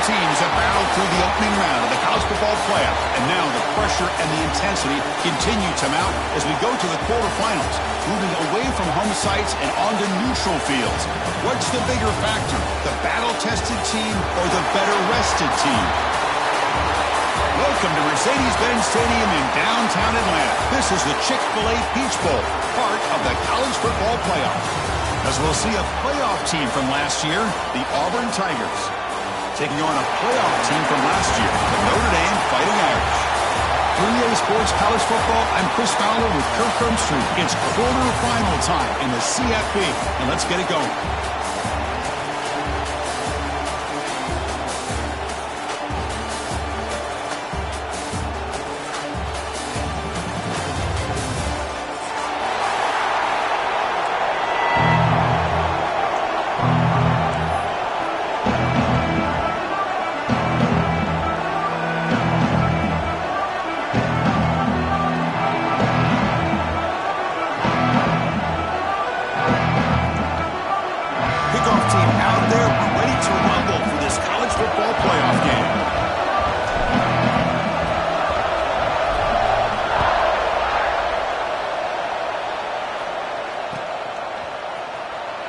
teams have battled through the opening round of the college football playoff, and now the pressure and the intensity continue to mount as we go to the quarterfinals, moving away from home sites and onto neutral fields. What's the bigger factor, the battle-tested team or the better-rested team? Welcome to Mercedes-Benz Stadium in downtown Atlanta. This is the Chick-fil-A Peach Bowl, part of the college football playoff. As we'll see a playoff team from last year, the Auburn Tigers, taking on a playoff team from last year, the Notre Dame Fighting Irish. 3A Sports College Football, I'm Chris Fowler with Kirk Herbstreit. It's quarterfinal time in the CFP, and let's get it going.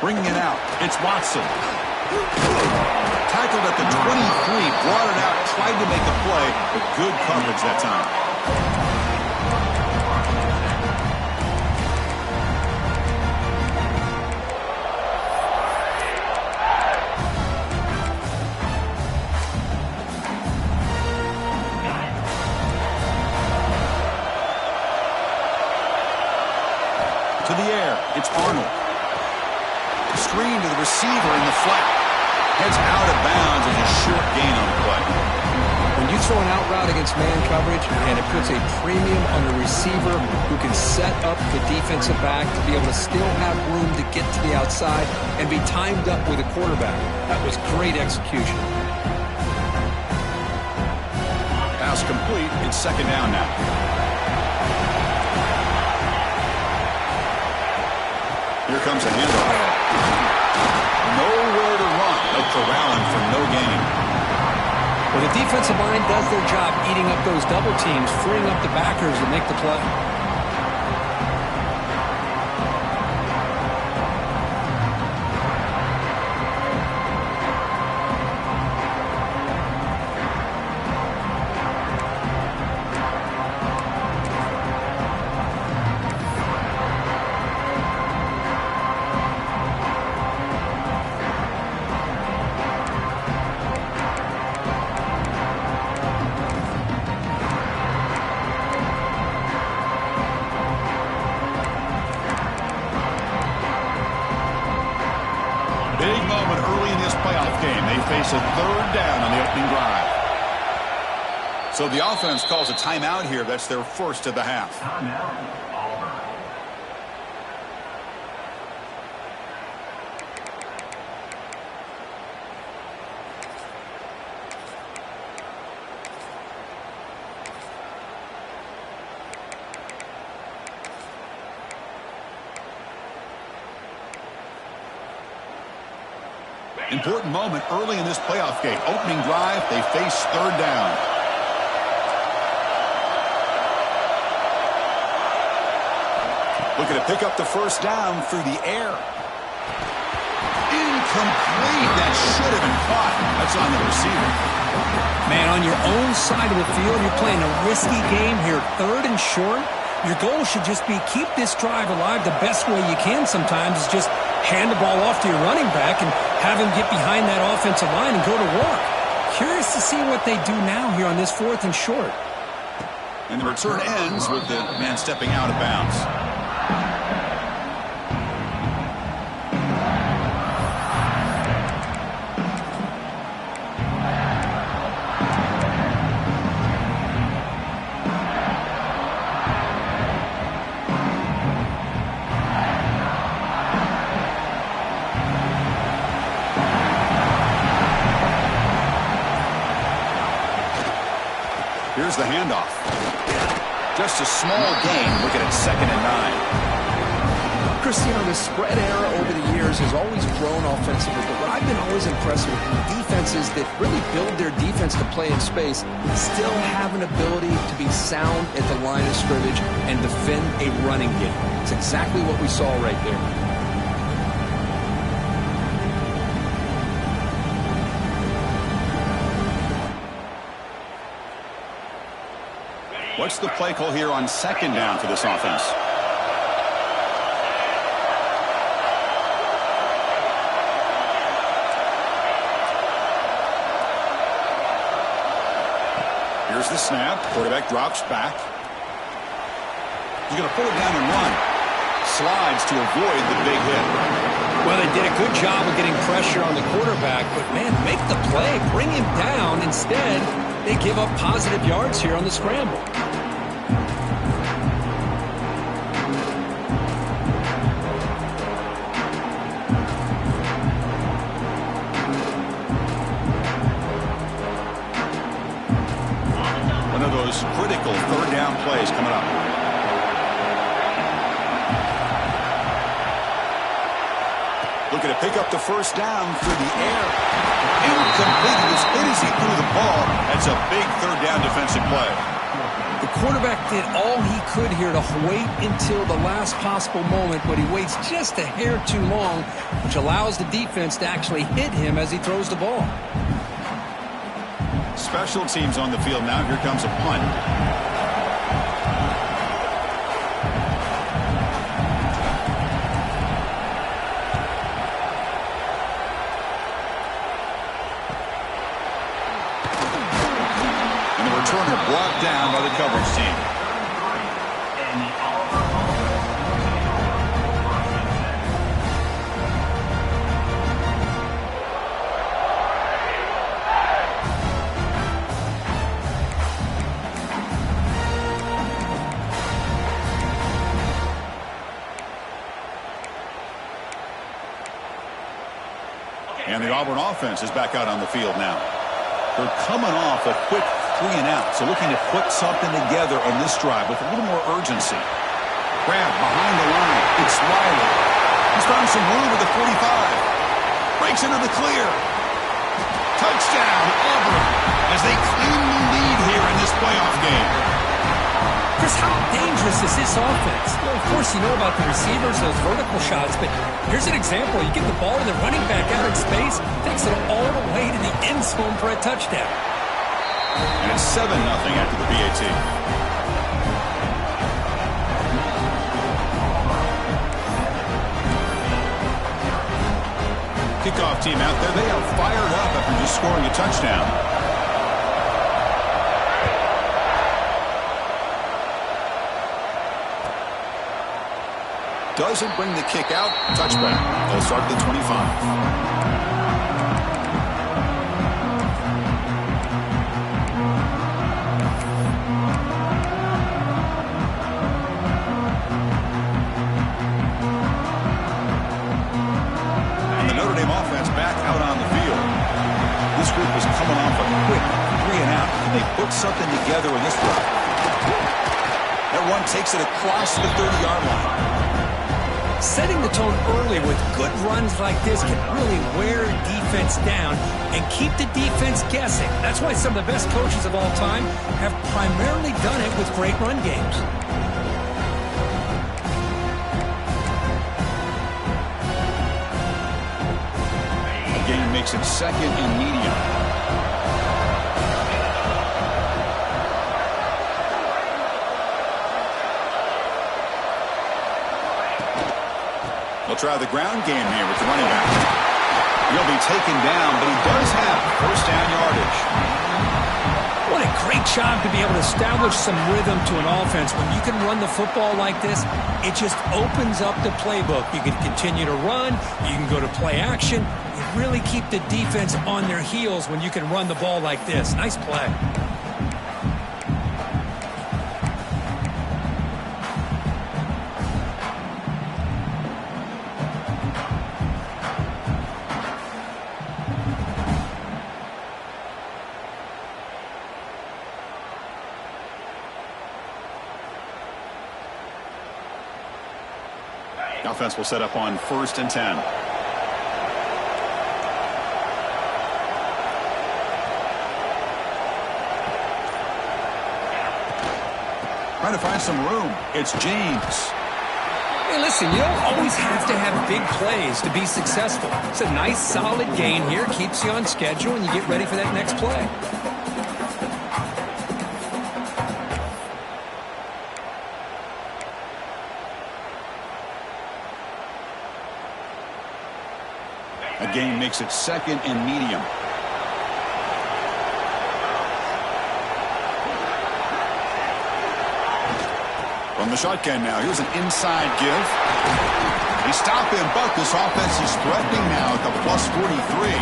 Bringing it out, it's Watson. Tackled at the 23, brought it out, tried to make a play, but good coverage that time. To the air, it's Arnold. Screen to the receiver in the flat. Heads out of bounds as a short gain on the play. When you throw an out route against man coverage, and it puts a premium on the receiver who can set up the defensive back to be able to still have room to get to the outside and be timed up with a quarterback. That was great execution. Pass complete. It's second down now. Here comes a handoff. Nowhere to run. They'll corral him for no gain. Well, the defensive line does their job eating up those double teams, freeing up the backers to make the play. Big moment early in this playoff game. They face a third down on the opening drive. So the offense calls a timeout here. That's their first of the half. Timeout, Auburn. Important moment early in this playoff game. Opening drive, they face third down. Looking to pick up the first down through the air. Incomplete. That should have been caught. That's on the receiver. Man, on your own side of the field, you're playing a risky game here. Third and short. Your goal should just be keep this drive alive the best way you can sometimes is just hand the ball off to your running back and have him get behind that offensive line and go to work. Curious to see what they do now here on this fourth and short. And the return ends with the man stepping out of bounds. Here's the handoff. Just a small gain. Look at it, 2nd and 9. Christian, the spread era over the years years has always grown offensively, but what I've been always impressed with defenses that really build their defense to play in space still have an ability to be sound at the line of scrimmage and defend a running game. It's exactly what we saw right there. What's the play call here on second down for this offense? Here's the snap. Quarterback drops back. He's going to pull it down and run. Slides to avoid the big hit. Well, they did a good job of getting pressure on the quarterback, but, man, make the play. Bring him down. Instead, they give up positive yards here on the scramble. One of those critical third down plays coming up. Looking to pick up the first down through the air. Incomplete. As hit as he threw the ball. That's a big third down defensive play. The quarterback did all he could here to wait until the last possible moment, but he waits just a hair too long, which allows the defense to actually hit him as he throws the ball. Special teams on the field now. Here comes a punt. And the returner brought down by the coverage team. And the Auburn offense is back out on the field now. They're coming off a quick 3 and out, so looking to put something together on this drive with a little more urgency. Grab behind the line. It's Riley. He's found some room at the 45. Breaks into the clear. Touchdown, Auburn, as they claim the lead here in this playoff game. Chris, how dangerous is this offense? Well, of course, you know about the receivers, those vertical shots, but here's an example. You get the ball to the running back out in space, takes it all the way to the end zone for a touchdown. And it's 7-0 after the PAT. Kickoff team out there. They are fired up after just scoring a touchdown. Doesn't bring the kick out. Touchback. They'll start at the 25. And the Notre Dame offense back out on the field. This group is coming off a quick 3 and out. Can they put something together in this drive? That one takes it across the 30-yard line. Setting the tone early with good runs like this can really wear defense down and keep the defense guessing. That's why some of the best coaches of all time have primarily done it with great run games. The game makes it second and medium. They'll try the ground game here with the running back. He'll be taken down, but he does have first down yardage. What a great job to be able to establish some rhythm to an offense. When you can run the football like this, it just opens up the playbook. You can continue to run. You can go to play action. You really keep the defense on their heels when you can run the ball like this. Nice play. Offense will set up on 1st and 10. Trying to find some room. It's James. Hey, listen, you don't always have to have big plays to be successful. It's a nice, solid gain here. Keeps you on schedule, and you get ready for that next play. A gain makes it 2nd and medium. From the shotgun now, here's an inside give. They stop him, but this offense is threatening now at the plus 43.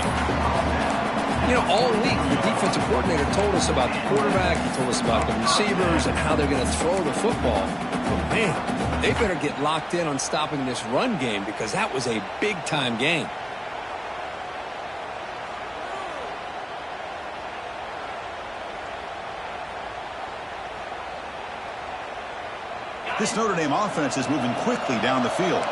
You know, all week, the defensive coordinator told us about the quarterback, he told us about the receivers and how they're going to throw the football. But, man, they better get locked in on stopping this run game because that was a big-time game. This Notre Dame offense is moving quickly down the field.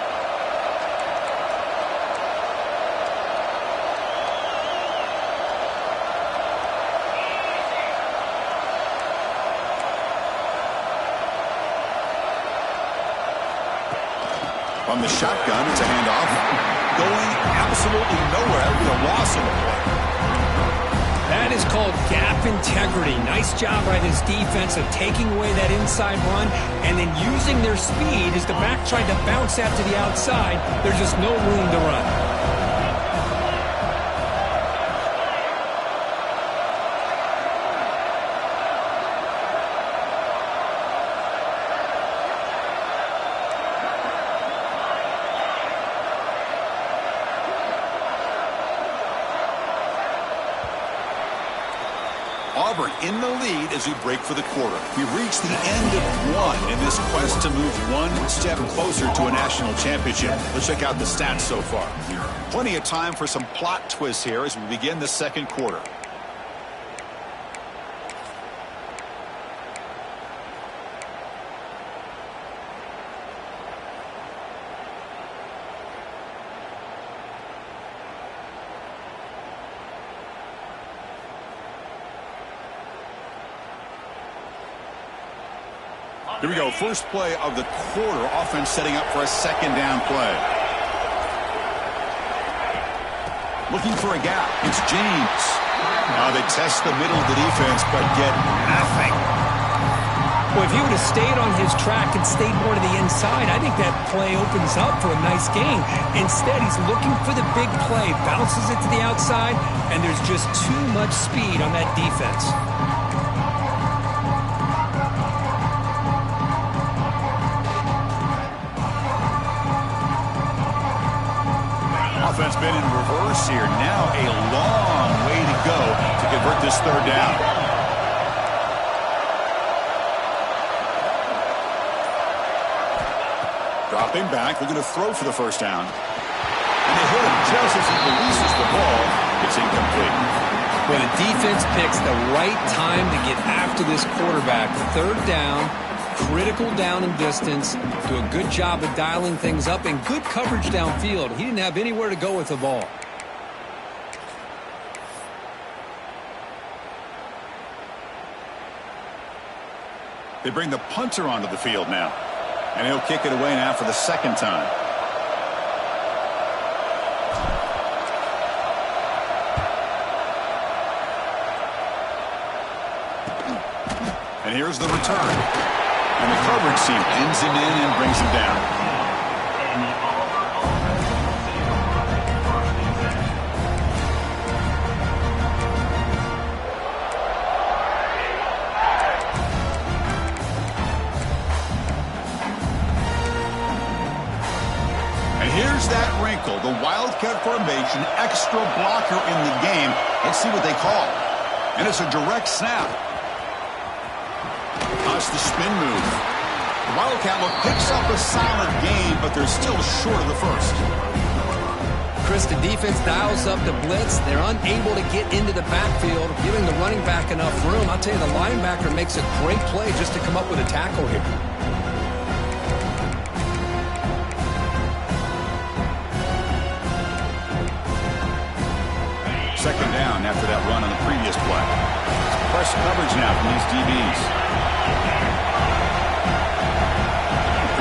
From the shotgun, it's a handoff. Going absolutely nowhere with a loss of the play. That is called gap integrity. Nice job by this defense of taking away that inside run and then using their speed as the back tried to bounce out to the outside. There's just no room to run. Auburn in the lead as we break for the quarter. We reach the end of one in this quest to move one step closer to a national championship. Let's check out the stats so far. Plenty of time for some plot twists here as we begin the second quarter. Here we go. First play of the quarter. Offense setting up for a 2nd down play. Looking for a gap. It's James. Now they test the middle of the defense, but get nothing. Well, if he would have stayed on his track and stayed more to the inside, I think that play opens up for a nice gain. Instead, he's looking for the big play, bounces it to the outside, and there's just too much speed on that defense. Offense been in reverse here. Now a long way to go to convert this 3rd down. Dropping back, looking to throw for the 1st down. And they hit him just as he releases the ball. It's incomplete. When the defense picks the right time to get after this quarterback, 3rd down, critical down and distance, do a good job of dialing things up, and good coverage downfield. He didn't have anywhere to go with the ball. They bring the punter onto the field now. And he'll kick it away now for the 2nd time. And here's the return. And the coverage team pins him in and brings him down. And here's that wrinkle, the Wildcat formation, extra blocker in the game. Let's see what they call. And it's a direct snap. That's the spin move. The Wildcat look picks up a solid gain, but they're still short of the 1st. Chris, the defense dials up the blitz. They're unable to get into the backfield, giving the running back enough room. I'll tell you, the linebacker makes a great play just to come up with a tackle here. Second down after that run on the previous play. Press coverage now from these DBs.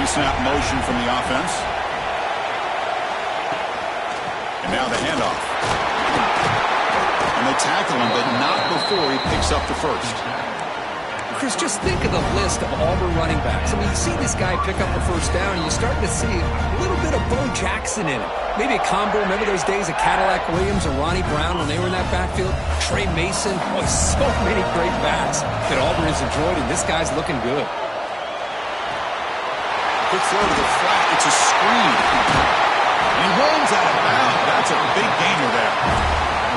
Pre-snap motion from the offense. And now the handoff. And they tackle him, but not before he picks up the first. Chris, just think of the list of Auburn running backs. I mean, you see this guy pick up a first down, and you start to see a little bit of Bo Jackson in it. Maybe a combo. Remember those days of Cadillac Williams and Ronnie Brown when they were in that backfield? Trey Mason. Boy, so many great backs that Auburn has enjoyed, and this guy's looking good. Quick throw to the flat. It's a screen. And he runs out of bounds. That's a big gainer there.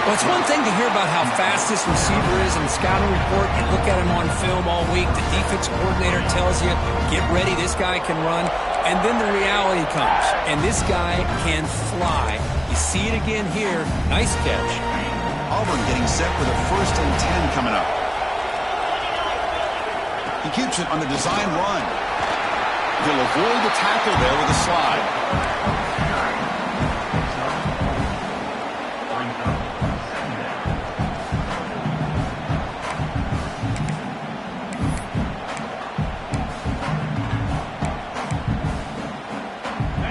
Well, it's one thing to hear about how fast this receiver is in the scouting report. You look at him on film all week. The defense coordinator tells you, get ready, this guy can run. And then the reality comes, and this guy can fly. You see it again here. Nice catch. Auburn getting set for the 1st and 10 coming up. He keeps it on the design run. He'll avoid the tackle there with a slide.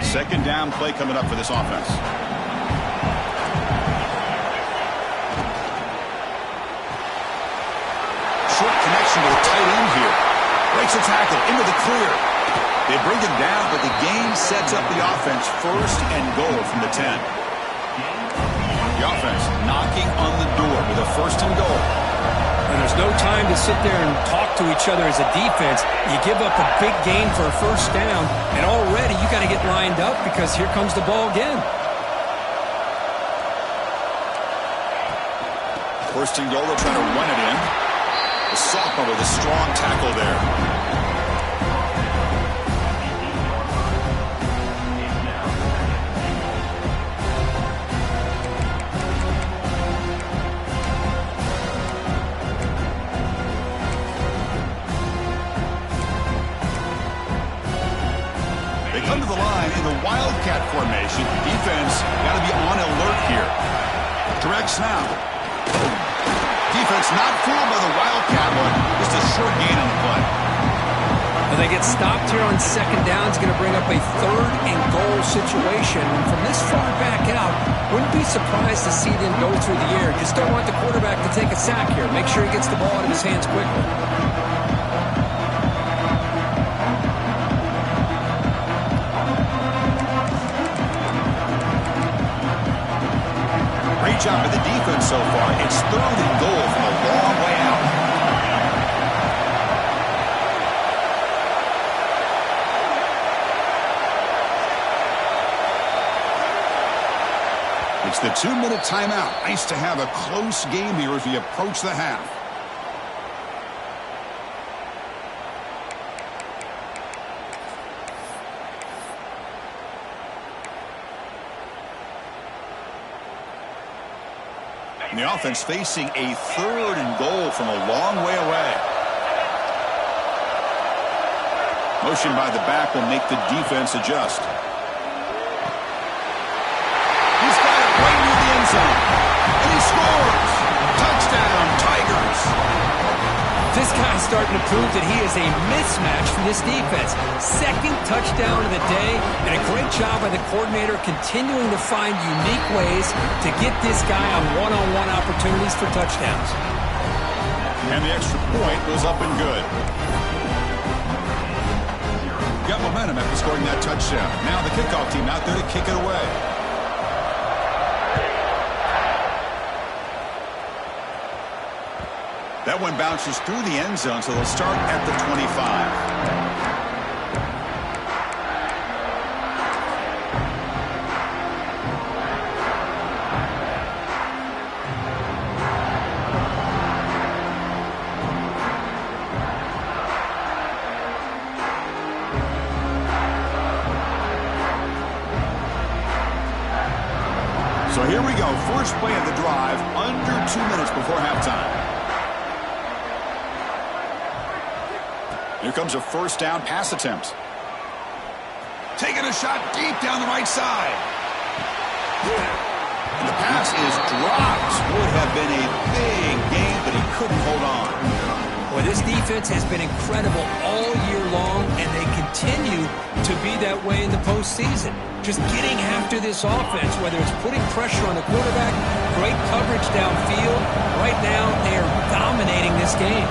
Second down play coming up for this offense. Short connection to the tight end here. Breaks a tackle into the clear. They bring him down, but the game sets up the offense 1st and goal from the 10. The offense knocking on the door with a 1st and goal. And there's no time to sit there and talk to each other as a defense. You give up a big gain for a 1st down, and already you got to get lined up because here comes the ball again. 1st and goal, they'll try to run it in. The sophomore with a strong tackle there. Come to the line in the Wildcat formation. Defense got to be on alert here. Direct snap. Defense not fooled by the Wildcat one. Just a short gain on the play. Well, they get stopped here on 2nd down. It's going to bring up a 3rd and goal situation. And from this far back out, wouldn't be surprised to see them go through the air. Just don't want the quarterback to take a sack here. Make sure he gets the ball out of his hands quickly. Great job by the defense so far. It's 3rd and goal from a long way out. It's the 2-minute timeout. Nice to have a close game here as we approach the half. And the offense facing a 3rd and goal from a long way away. Motion by the back will make the defense adjust. He's got it right near the end zone. And he scores. Touchdown, Tigers. This guy's starting to prove that he is a mismatch for this defense. 2nd touchdown of the day, and a great job by the coordinator continuing to find unique ways to get this guy on one-on-one opportunities for touchdowns. And the extra point was up and good. Got momentum after scoring that touchdown. Now the kickoff team out there to kick it away. That one bounces through the end zone, so they'll start at the 25. So here we go, first play of the drive, under 2 minutes before halftime. Here comes a 1st down pass attempt. Taking a shot deep down the right side. And the pass is dropped. Would have been a big gain, but he couldn't hold on. Well, Well, this defense has been incredible all year long, and they continue to be that way in the postseason. Just getting after this offense, whether it's putting pressure on the quarterback, great coverage downfield. Right now, they are dominating this game.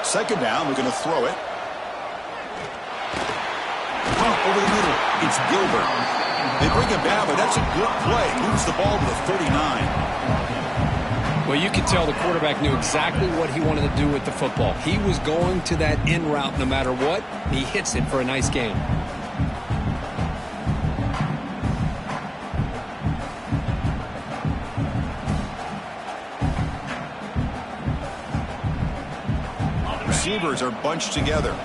Second down, we're going to throw it. Over the middle, it's Gilbert. They bring him down, but that's a good play. Moves the ball to the 39. Well, you could tell the quarterback knew exactly what he wanted to do with the football. He was going to that in route no matter what. He hits it for a nice gain. Receivers are bunched together.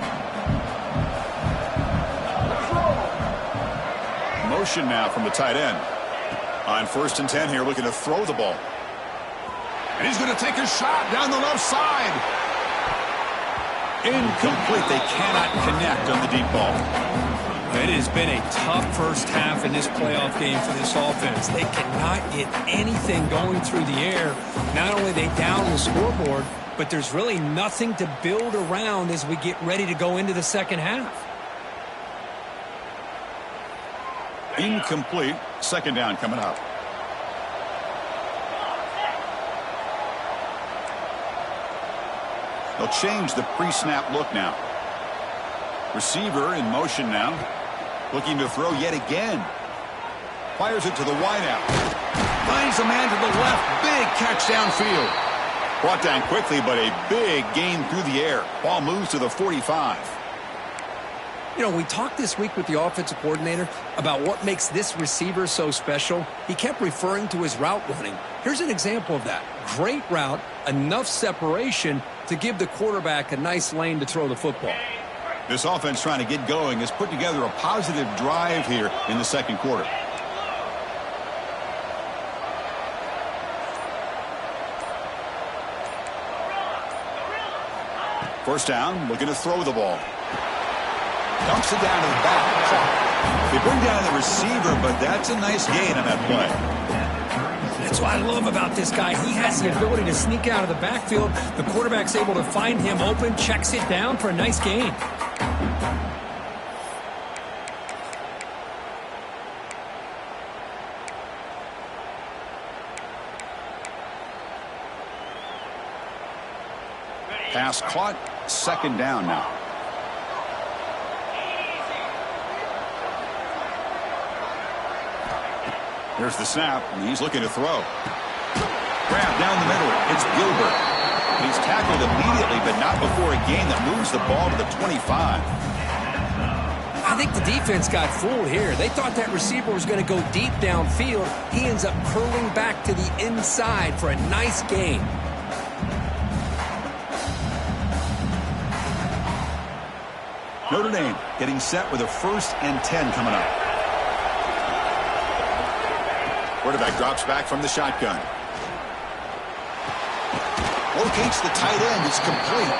Motion now from the tight end. On 1st and 10 here, looking to throw the ball. And he's going to take a shot down the left side. Incomplete. They cannot connect on the deep ball. It has been a tough first half in this playoff game for this offense. They cannot get anything going through the air. Not only are they down the scoreboard, but there's really nothing to build around as we get ready to go into the second half. Incomplete. Second down coming up. They'll change the pre-snap look now. Receiver in motion now. Looking to throw yet again. Fires it to the wideout. Finds a man to the left. Big catch downfield. Brought down quickly, but a big gain through the air. Ball moves to the 45. You know, we talked this week with the offensive coordinator about what makes this receiver so special. He kept referring to his route running. Here's an example of that. Great route, enough separation to give the quarterback a nice lane to throw the football. This offense trying to get going has put together a positive drive here in the second quarter. First down, looking to throw the ball. Dumps it down to the back. They bring down the receiver, but that's a nice gain on that play. That's what I love about this guy. He has the ability to sneak out of the backfield. The quarterback's able to find him open, checks it down for a nice gain. Pass caught. Second down now. Here's the snap, and he's looking to throw. Grab down the middle. It's Gilbert. He's tackled immediately, but not before a gain that moves the ball to the 25. I think the defense got fooled here. They thought that receiver was going to go deep downfield. He ends up curling back to the inside for a nice gain. Notre Dame getting set with a 1st and 10 coming up. Quarterback drops back from the shotgun. Locates the tight end. It's complete.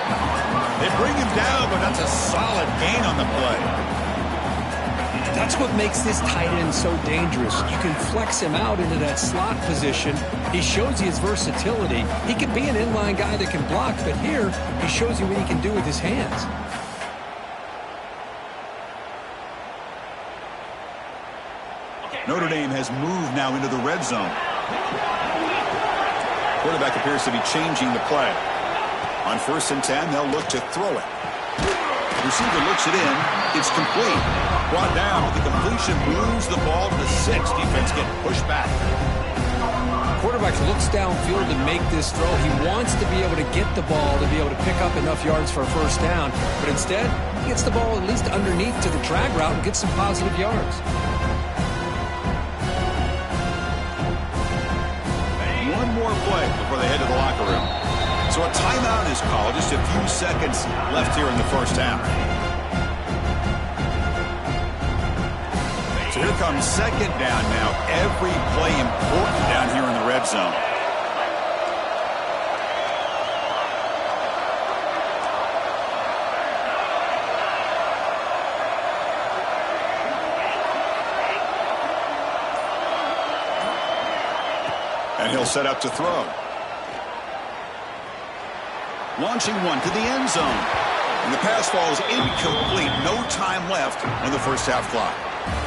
They bring him down, but that's a solid gain on the play. That's what makes this tight end so dangerous. You can flex him out into that slot position. He shows you his versatility. He can be an inline guy that can block, but here he shows you what he can do with his hands. Notre Dame has moved now into the red zone. Quarterback appears to be changing the play. On 1st and 10, they'll look to throw it. Receiver looks it in. It's complete. Brought down. The completion moves the ball to the 6. Defense getting pushed back. Quarterback looks downfield to make this throw. He wants to be able to get the ball to be able to pick up enough yards for a first down. But instead, he gets the ball at least underneath to the drag route and gets some positive yards. One more play before they head to the locker room. So a timeout is called. Just a few seconds left here in the first half. So here comes second down now. Every play important down here in the red zone. And he'll set up to throw. Launching one to the end zone. And the pass falls incomplete. No time left on the first half clock.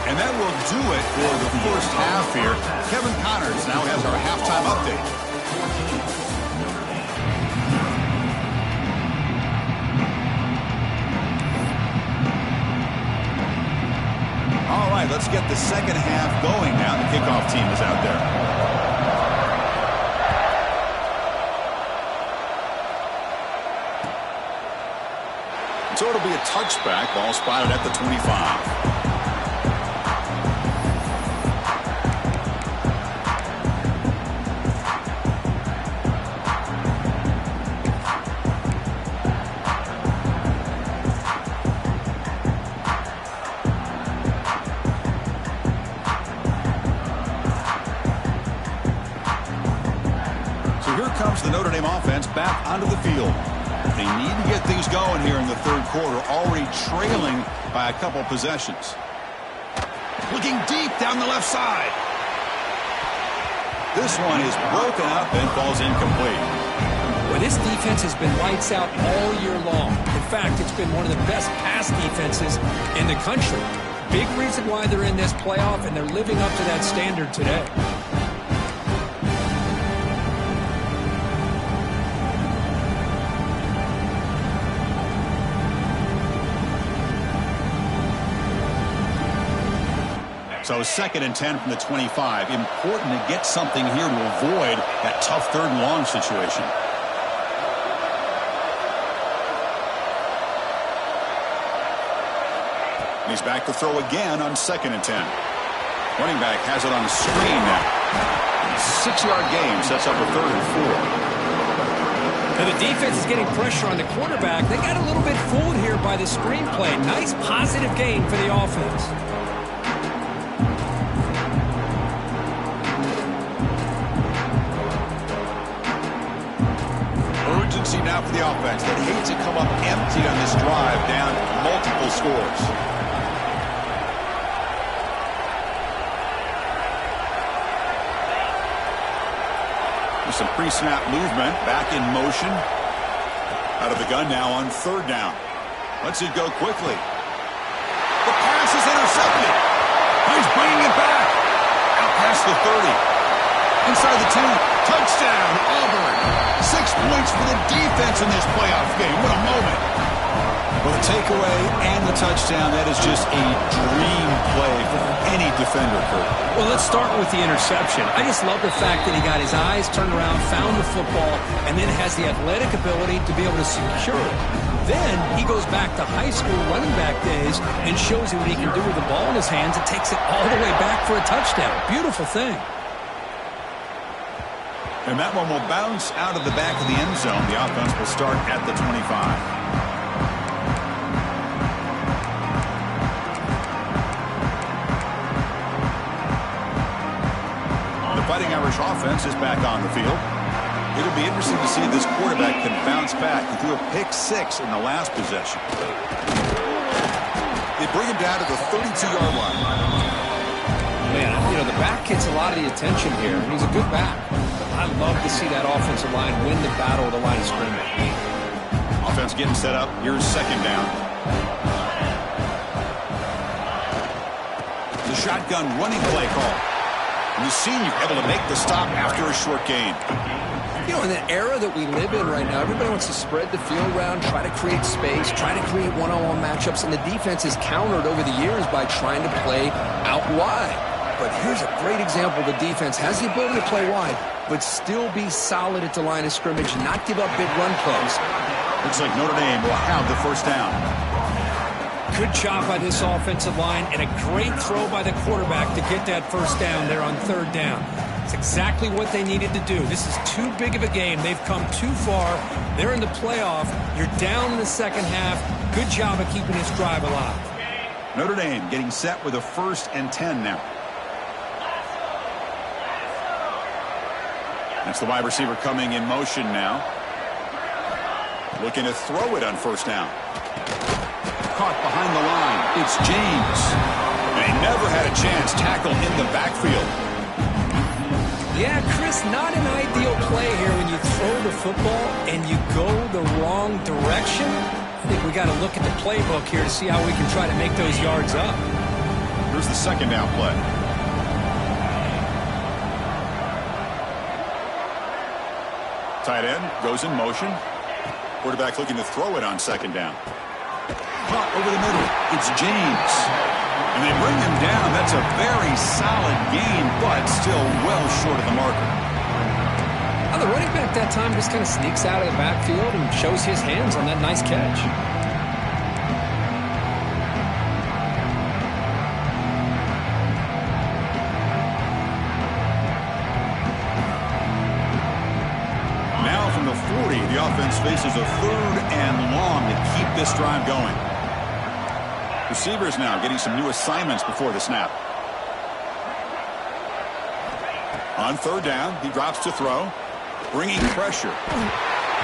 And that will do it for the first half here. Kevin Connors now has our halftime update. All right, let's get the second half going now. The kickoff team is out there. So it'll be a touchback. Ball spotted at the 25. So here comes the Notre Dame offense back onto the field. They need to get things going here in the third quarter, already trailing by a couple possessions. Looking deep down the left side. This one is broken up and falls incomplete. Well, this defense has been lights out all year long. In fact, it's been one of the best pass defenses in the country. Big reason why they're in this playoff, and they're living up to that standard today. So 2nd and 10 from the 25. Important to get something here to avoid that tough 3rd and long situation. And he's back to throw again on 2nd and 10. Running back has it on the screen now. 6-yard gain sets up a 3rd and 4. And the defense is getting pressure on the quarterback. They got a little bit fooled here by the screenplay. Nice positive gain for the offense. Urgency now for the offense. They'd hate to come up empty on this drive, down multiple scores. With some pre-snap movement, back in motion. Out of the gun now on 3rd down. Lets it go quickly. The pass is intercepted. He's bringing it back. Out past the 30. Inside the 2. Touchdown, Auburn. 6 points for the defense in this playoff game. What a moment. Well, the takeaway and the touchdown, that is just a dream play for any defender, Kurt. Well, let's start with the interception. I just love the fact that he got his eyes turned around, found the football, and then has the athletic ability to be able to secure it. Then he goes back to high school running back days and shows you what he can do with the ball in his hands and takes it all the way back for a touchdown. Beautiful thing. And that one will bounce out of the back of the end zone. The offense will start at the 25. The Fighting Irish offense is back on the field. It'll be interesting to see if this quarterback can bounce back. He threw a pick 6 in the last possession. They bring him down to the 32-yard line. Man, you know, the back gets a lot of the attention here, and he's a good back. I love to see that offensive line win the battle of the line of scrimmage. Offense getting set up. Here's 2nd down. The shotgun running play call. And the senior able to make the stop after a short gain. You know, in the era that we live in right now, everybody wants to spread the field around, try to create space, try to create one-on-one matchups, and the defense is countered over the years by trying to play out wide. But here's a great example. The defense has the ability to play wide, but still be solid at the line of scrimmage, not give up big run plays. Looks like Notre Dame will have the 1st down. Good job by this offensive line, and a great throw by the quarterback to get that 1st down there on 3rd down. It's exactly what they needed to do. This is too big of a game. They've come too far. They're in the playoff. You're down in the 2nd half. Good job of keeping this drive alive. Notre Dame getting set with a 1st and 10 now. That's the wide receiver coming in motion now. Looking to throw it on 1st down. Caught behind the line. It's James. And he never had a chance. Tackled in the backfield. Yeah, Chris, not an ideal play here when you throw the football and you go the wrong direction. I think we got to look at the playbook here to see how we can try to make those yards up. Here's the second down play. Tight end goes in motion. Quarterback looking to throw it on second down. Caught over the middle. It's James. And they bring him down. That's a very solid gain, but still well short of the marker. Well, the running back that time just kind of sneaks out of the backfield and shows his hands on that nice catch. Now from the 40, the offense faces a 3rd and long to keep this drive going. Receivers now getting some new assignments before the snap. On 3rd down, he drops to throw. Bringing pressure.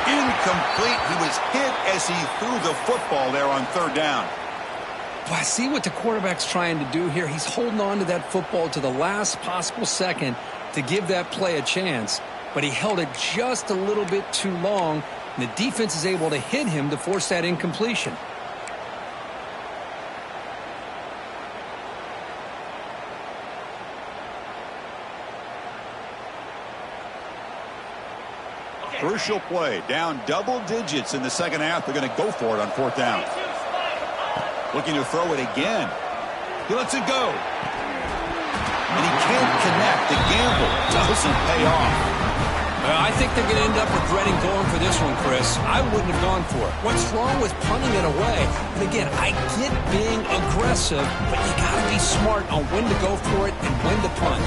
Incomplete. He was hit as he threw the football there on 3rd down. Well, I see what the quarterback's trying to do here. He's holding on to that football to the last possible second to give that play a chance. But he held it just a little bit too long, and the defense is able to hit him to force that incompletion. Crucial play. Down double digits in the second half. They're going to go for it on 4th down. Looking to throw it again. He lets it go. And he can't connect. The gamble doesn't pay off. Well, I think they're going to end up regretting going for this one, Chris. I wouldn't have gone for it. What's wrong with punting it away? And again, I get being aggressive, but you got to be smart on when to go for it and when to punt.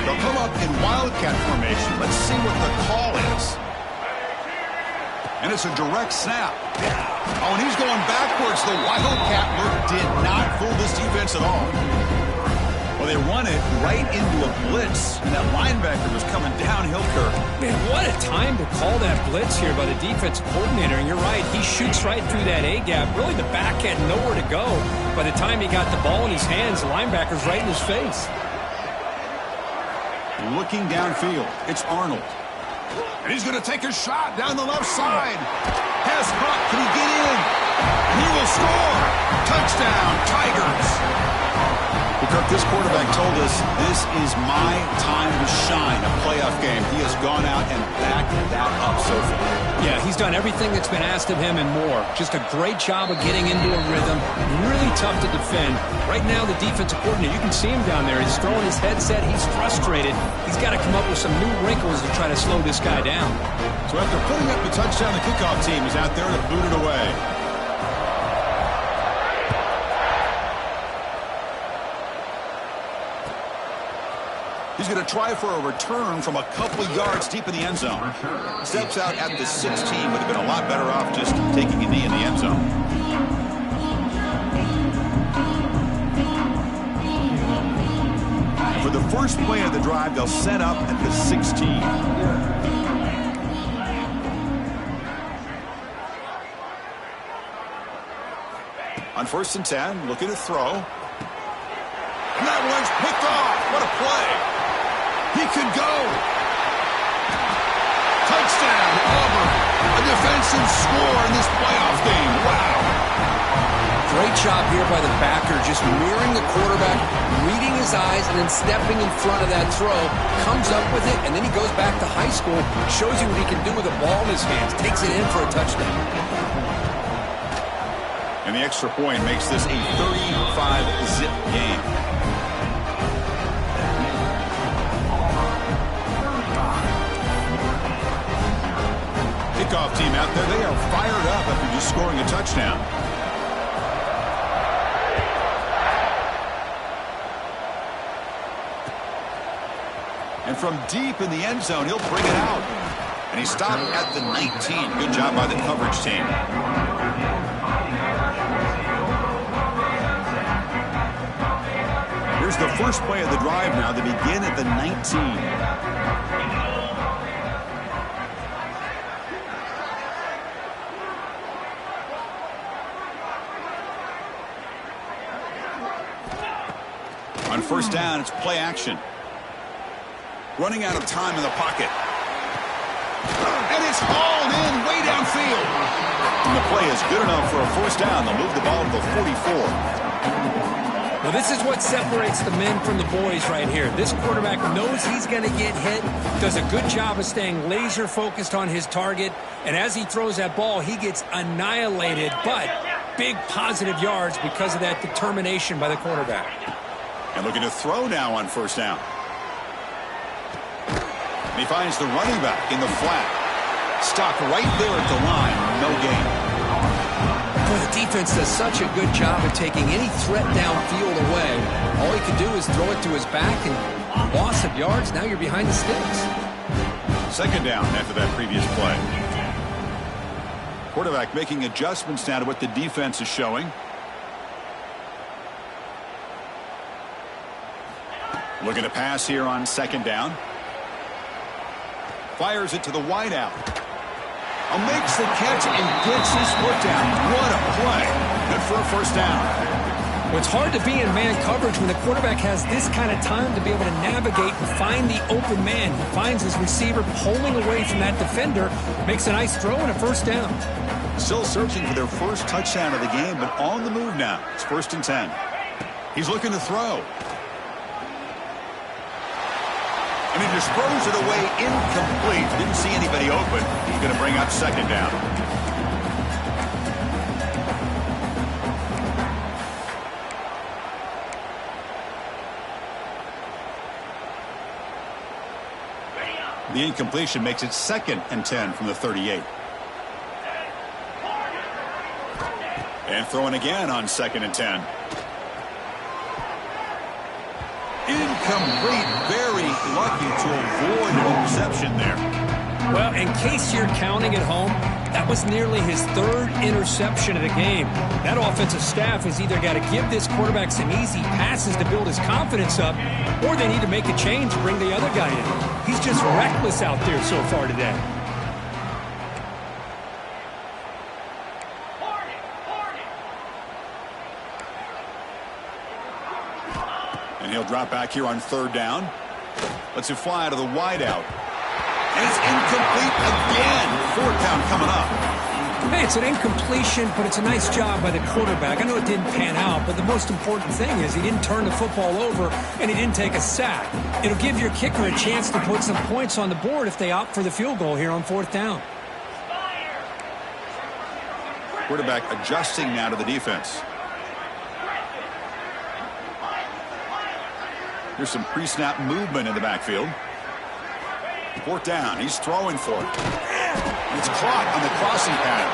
They'll come up in wildcat formation. Let's see what the call is. And it's a direct snap. Oh, and he's going backwards. The wildcat look did not fool this defense at all. Well, they run it right into a blitz, and that linebacker was coming downhill, Kirk. Man, what a time to call that blitz here by the defensive coordinator. And you're right, he shoots right through that A-gap. Really, the back had nowhere to go. By the time he got the ball in his hands, the linebacker's right in his face. Looking downfield, it's Arnold. And he's going to take a shot down the left side. Pass caught. Can he get in? He will score. Touchdown, Tigers. Well, Kirk, this quarterback told us this is my time to shine, a playoff game. He has gone out and backed that up so far. Yeah, he's done everything that's been asked of him and more. Just a great job of getting into a rhythm. Really tough to defend. Right now, the defensive coordinator, you can see him down there. He's throwing his headset. He's frustrated. He's got to come up with some new wrinkles to try to slow this guy down. So after putting up the touchdown, the kickoff team is out there to boot it away. He's going to try for a return from a couple yards deep in the end zone. Steps out at the 16, would have been a lot better off just taking a knee in the end zone. For the first play of the drive, they'll set up at the 16. On 1st and 10, looking to throw. And that one's picked off. What a play. He could go. Touchdown, Auburn. A defensive score in this playoff game. Wow. Great job here by the backer, just mirroring the quarterback, reading his eyes, and then stepping in front of that throw. Comes up with it, and then he goes back to high school, shows you what he can do with a ball in his hands, takes it in for a touchdown. And the extra point makes this a 35-zip game. Kickoff team out there, they are fired up after just scoring a touchdown. And from deep in the end zone, he'll bring it out. And he stopped at the 19. Good job by the coverage team. Here's the first play of the drive now. They begin at the 19. first down, it's play action. Running out of time in the pocket. And it's hauled in way downfield. And the play is good enough for a first down. They'll move the ball to the 44. Well, this is what separates the men from the boys right here. This quarterback knows he's going to get hit, does a good job of staying laser focused on his target, and as he throws that ball, he gets annihilated, but big positive yards because of that determination by the quarterback. And looking to throw now on first down. And he finds the running back in the flat. Stopped right there at the line. No gain. Well, the defense does such a good job of taking any threat downfield away. All he can do is throw it to his back, and loss of yards, now you're behind the sticks. Second down after that previous play. Quarterback making adjustments now to what the defense is showing. Looking to pass here on second down. Fires it to the wideout. Makes the catch and gets his foot down. What a play. Good for a first down. Well, it's hard to be in man coverage when the quarterback has this kind of time to be able to navigate and find the open man. He finds his receiver pulling away from that defender, makes a nice throw and a first down. Still searching for their first touchdown of the game, but on the move now. It's 1st and 10. He's looking to throw. And he just throws it away incomplete. Didn't see anybody open. He's going to bring up second down. The incompletion makes it 2nd and 10 from the 38. And throwing again on 2nd and 10. Incomplete. Very lucky to avoid an interception there. Well, in case you're counting at home, that was nearly his 3rd interception of the game. That offensive staff has either got to give this quarterback some easy passes to build his confidence up, or they need to make a change and bring the other guy in. He's just reckless out there so far today. And he'll drop back here on 3rd down. Lets it fly to the wideout. And it's incomplete again. 4th down coming up. Hey, it's an incompletion, but it's a nice job by the quarterback. I know it didn't pan out, but the most important thing is he didn't turn the football over and he didn't take a sack. It'll give your kicker a chance to put some points on the board if they opt for the field goal here on 4th down. Quarterback adjusting now to the defense. There's some pre-snap movement in the backfield. 4th down. He's throwing for it. It's caught on the crossing pattern.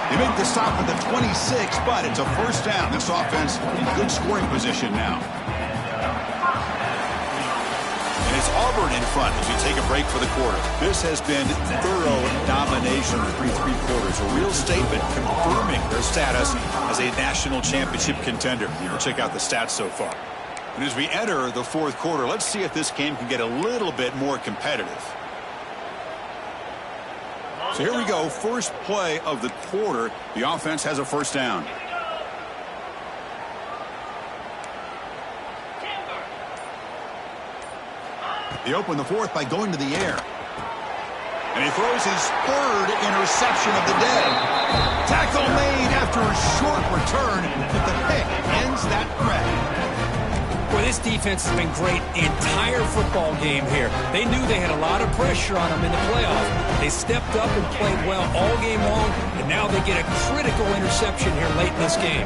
They make the stop at the 26, but it's a first down. This offense in good scoring position now. And it's Auburn in front as we take a break for the quarter. This has been thorough domination through 3 quarters. A real statement confirming their status as a national championship contender. Check out the stats so far. And as we enter the 4th quarter, let's see if this game can get a little bit more competitive. So here we go, first play of the quarter. The offense has a first down. They open the 4th by going to the air. And he throws his 3rd interception of the day. Tackle made after a short return, but the pick ends that threat. Well, this defense has been great the entire football game here. They knew they had a lot of pressure on them in the playoffs. They stepped up and played well all game long, and now they get a critical interception here late in this game.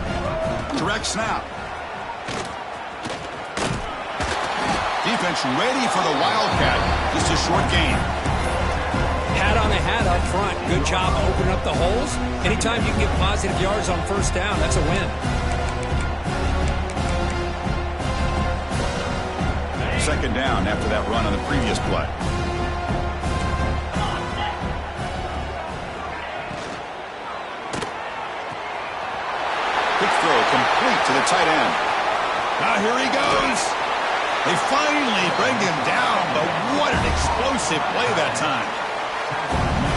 Direct snap. Defense ready for the Wildcat. Just a short game. Hat on the hat up front. Good job opening up the holes. Anytime you can get positive yards on first down, that's a win. Second down after that run on the previous play. Quick throw complete to the tight end. Now here he goes. They finally bring him down, but what an explosive play that time.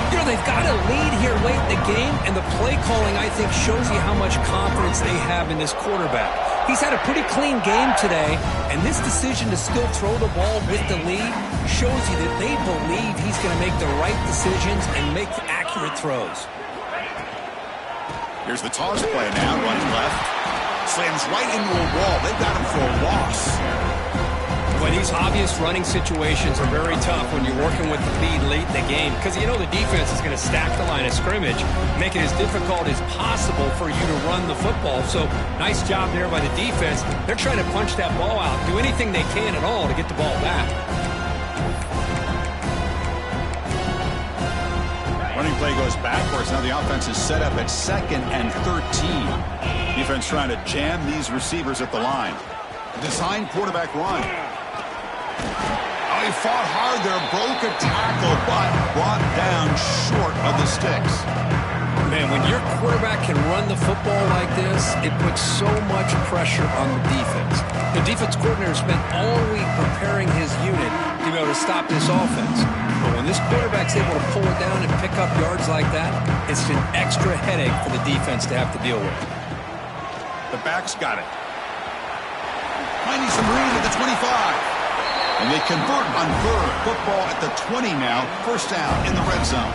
You know, they've got a lead here late in the game, and the play calling, I think, shows you how much confidence they have in this quarterback. He's had a pretty clean game today, and this decision to still throw the ball with the lead shows you that they believe he's going to make the right decisions and make accurate throws. Here's the toss play now, running left. Slams right into a wall. They've got him for a loss. Well, these obvious running situations are very tough when you're working with the lead late in the game because you know the defense is going to stack the line of scrimmage, make it as difficult as possible for you to run the football. So nice job there by the defense. They're trying to punch that ball out, do anything they can at all to get the ball back. Running play goes backwards. Now the offense is set up at 2nd and 13. Defense trying to jam these receivers at the line. Design quarterback run. Oh, he fought hard there, broke a tackle, but brought down short of the sticks. Man, when your quarterback can run the football like this, it puts so much pressure on the defense. The defense coordinator spent all week preparing his unit to be able to stop this offense. But when this quarterback's able to pull it down and pick up yards like that, it's an extra headache for the defense to have to deal with. The back's got it. Finding some room at the 25. And they convert on 3rd. Football at the 20 now. First down in the red zone.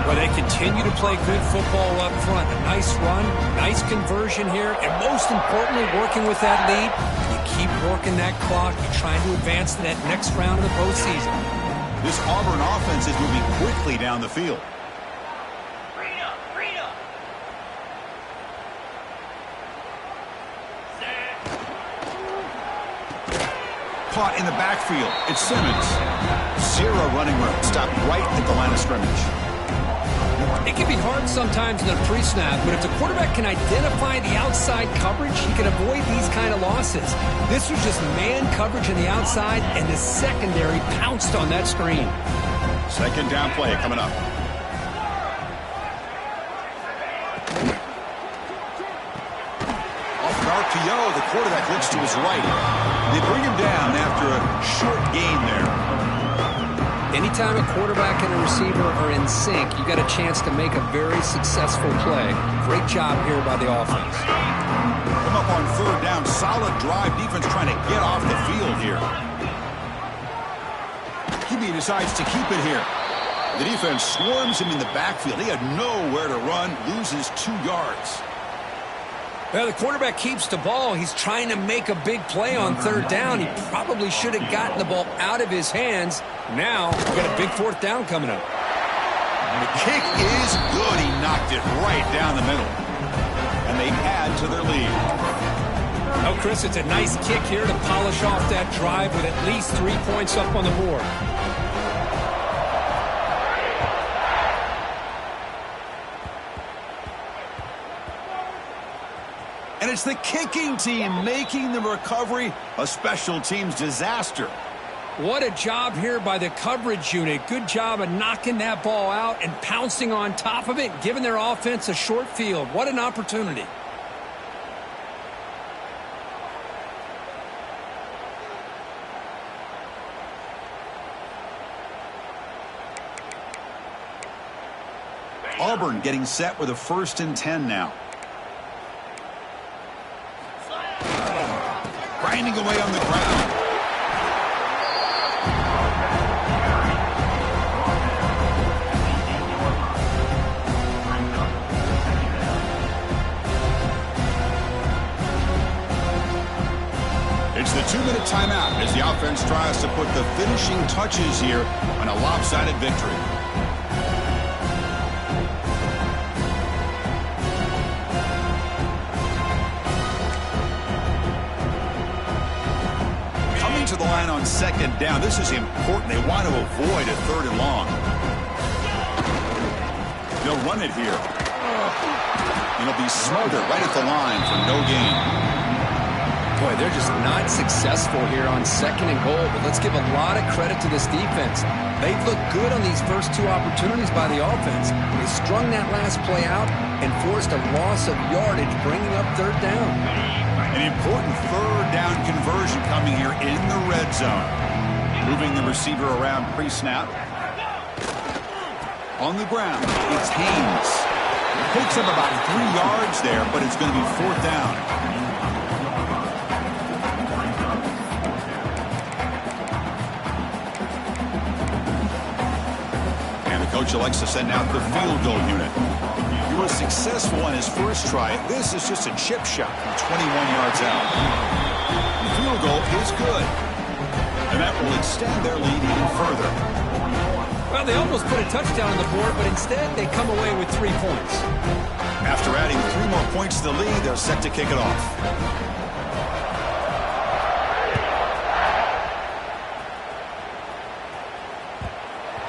Well, they continue to play good football up front. A nice run, nice conversion here, and most importantly, working with that lead, you keep working that clock. You're trying to advance to that next round of the postseason. This Auburn offense is moving quickly down the field. Caught in the backfield. It's Simmons. Zero running room. Stopped right at the line of scrimmage. It can be hard sometimes in a pre-snap, but if the quarterback can identify the outside coverage, he can avoid these kind of losses. This was just man coverage on the outside, and the secondary pounced on that screen. Second down play coming up. Off an RPO, the quarterback looks to his right. They bring him down after a short gain there. Anytime a quarterback and a receiver are in sync, you got a chance to make a very successful play. Great job here by the offense. Come up on 3rd down. Solid drive. Defense trying to get off the field here. QB decides to keep it here. The defense swarms him in the backfield. He had nowhere to run. Loses 2 yards. Well, the quarterback keeps the ball. He's trying to make a big play on 3rd down. He probably should have gotten the ball out of his hands. Now, we've got a big 4th down coming up. The kick is good. He knocked it right down the middle. And they add to their lead. Oh, Chris, it's a nice kick here to polish off that drive with at least 3 points up on the board. And it's the kicking team making the recovery a special teams disaster. What a job here by the coverage unit. Good job of knocking that ball out and pouncing on top of it, giving their offense a short field. What an opportunity. Auburn getting set with a 1st and 10 now. Grinding away on the ground. It's the 2-minute timeout as the offense tries to put the finishing touches here on a lopsided victory. To the line on 2nd down. This is important. They want to avoid a 3rd and long. They'll run it here. It'll be smothered right at the line for no gain. Boy, they're just not successful here on 2nd and goal, but let's give a lot of credit to this defense. They've looked good on these first 2 opportunities by the offense. They strung that last play out and forced a loss of yardage, bringing up 3rd down. An important 3rd down conversion coming here in the red zone. Moving the receiver around pre-snap. On the ground, it's Haynes. Picks up about 3 yards there, but it's going to be 4th down. Coach elects to send out the field goal unit. He was successful on his first try. This is just a chip shot from 21 yards out. The field goal is good. And that will extend their lead even further. Well, they almost put a touchdown on the board, but instead they come away with 3 points. After adding 3 more points to the lead, they're set to kick it off.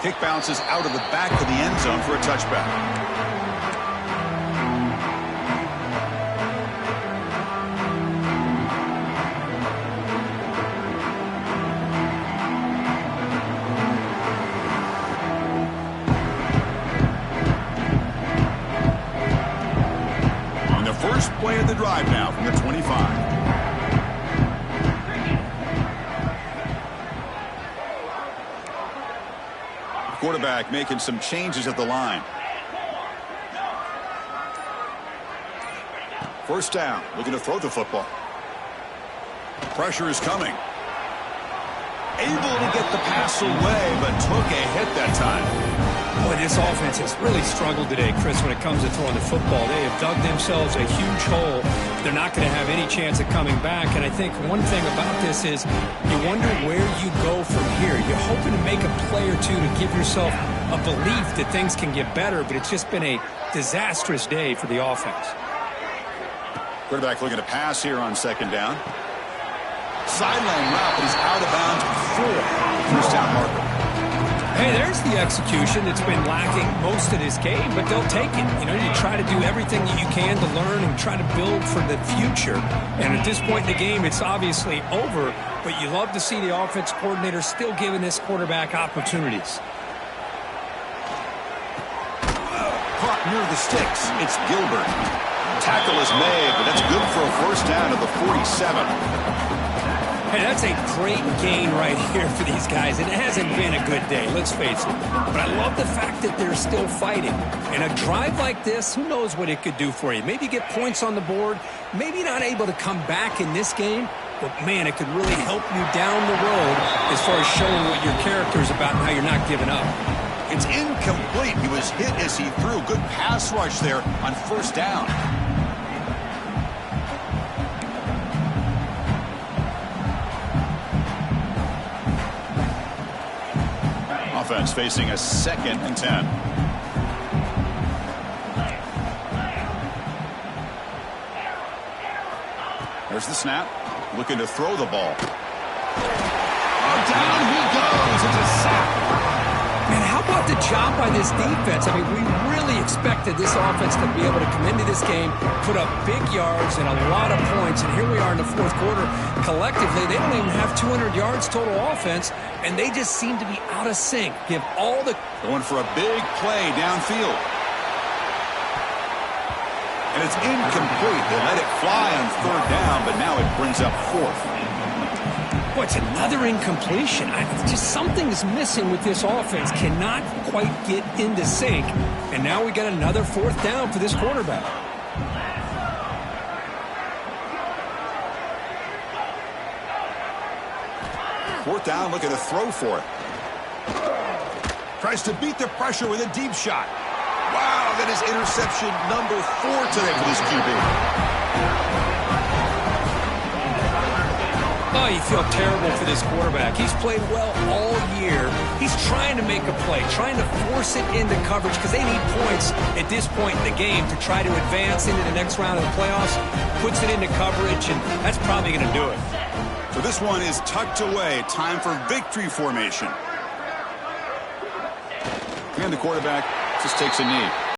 Kick bounces out of the back of the end zone for a touchback. On the first play of the drive now from the 25. Quarterback making some changes at the line. First down, looking to throw the football. Pressure is coming. Able to get the pass away, but took a hit that time. Boy, this offense has really struggled today, Chris, when it comes to throwing the football. They have dug themselves a huge hole. They're not going to have any chance of coming back. And I think one thing about this is you wonder where you go from here. You're hoping to make a play or two to give yourself a belief that things can get better, but it's just been a disastrous day for the offense. Quarterback looking to pass here on second down. Sideline route, but he's out of bounds for first down marker. Hey, there's the execution that's been lacking most of this game, but they'll take it. You know, you try to do everything that you can to learn and try to build for the future. And at this point in the game, it's obviously over, but you love to see the offense coordinator still giving this quarterback opportunities. Caught near the sticks. It's Gilbert. Tackle is made, but that's good for a first down at the 47. Hey, that's a great gain right here for these guys. It hasn't been a good day, let's face it. But I love the fact that they're still fighting. And a drive like this, who knows what it could do for you. Maybe get points on the board, maybe not able to come back in this game, but, man, it could really help you down the road as far as showing what your character is about and how you're not giving up. It's incomplete. He was hit as he threw. Good pass rush there on first down. Offense facing a 2nd and 10. There's the snap. Looking to throw the ball. Oh, down he goes. It's a sack. Man, how about the job by this defense? I mean, we really expected this offense to be able to come into this game, put up big yards and a lot of points, and here we are in the fourth quarter. Collectively, they don't even have 200 yards total offense, and they just seem to be out of sync. Give all the... Going for a big play downfield. And it's incomplete. They let it fly on third down, but now it brings up 4th. Boy, it's another incompletion. Just something's missing with this offense. Cannot quite get into sync. And now we got another 4th down for this quarterback. Fourth down, looking to throw for it. Tries to beat the pressure with a deep shot. Wow, that is interception number 4 today for this QB. Oh, you feel terrible for this quarterback. He's played well all year. He's trying to make a play, trying to force it into coverage because they need points at this point in the game to try to advance into the next round of the playoffs. Puts it into coverage, and that's probably going to do it. So this one is tucked away. Time for victory formation. And the quarterback just takes a knee.